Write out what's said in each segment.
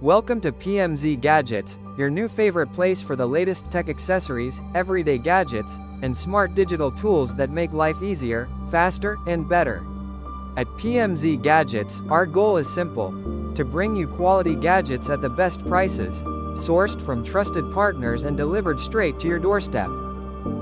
Welcome to PMZ Gadgets, your new favorite place for the latest tech accessories, everyday gadgets, and smart digital tools that make life easier, faster, and better. At PMZ Gadgets, our goal is simple: to bring you quality gadgets at the best prices, sourced from trusted partners and delivered straight to your doorstep.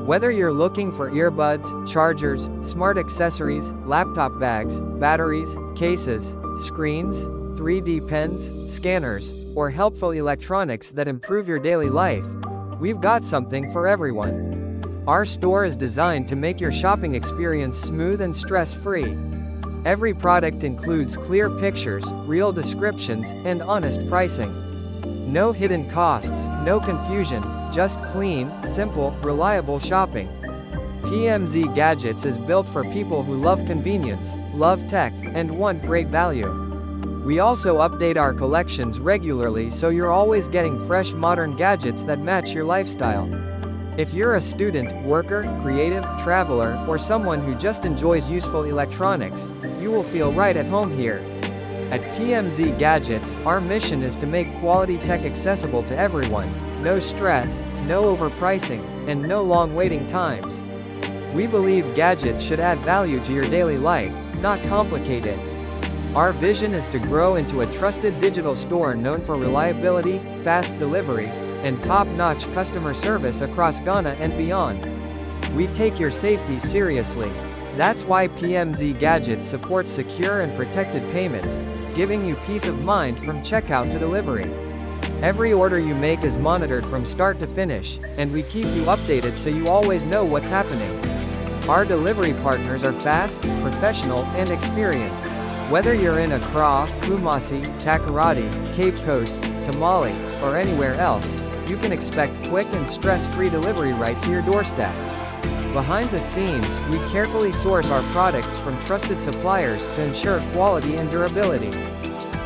Whether you're looking for earbuds, chargers, smart accessories, laptop bags, batteries, cases, screens, 3D pens, scanners, or helpful electronics that improve your daily life, we've got something for everyone. Our store is designed to make your shopping experience smooth and stress-free. Every product includes clear pictures, real descriptions, and honest pricing. No hidden costs, no confusion, just clean, simple, reliable shopping. PMZ Gadgets is built for people who love convenience, love tech, and want great value. We also update our collections regularly so you're always getting fresh modern gadgets that match your lifestyle. If you're a student, worker, creative, traveler, or someone who just enjoys useful electronics, you will feel right at home here. At PMZ Gadgets, our mission is to make quality tech accessible to everyone. No stress, no overpricing, and no long waiting times. We believe gadgets should add value to your daily life, not complicate it. Our vision is to grow into a trusted digital store known for reliability, fast delivery, and top-notch customer service across Ghana and beyond. We take your safety seriously. That's why PMZ Gadgets supports secure and protected payments, giving you peace of mind from checkout to delivery. Every order you make is monitored from start to finish, and we keep you updated so you always know what's happening. Our delivery partners are fast, professional, and experienced. Whether you're in Accra, Kumasi, Takoradi, Cape Coast, Tamale, or anywhere else, you can expect quick and stress-free delivery right to your doorstep. Behind the scenes, we carefully source our products from trusted suppliers to ensure quality and durability.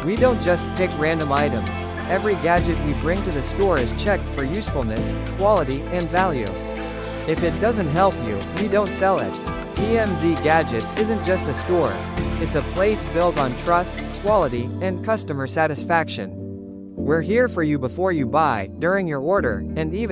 We don't just pick random items. Every gadget we bring to the store is checked for usefulness, quality, and value. If it doesn't help you, we don't sell it. PMZ Gadgets isn't just a store. It's a place built on trust, quality, and customer satisfaction. We're here for you before you buy, during your order, and even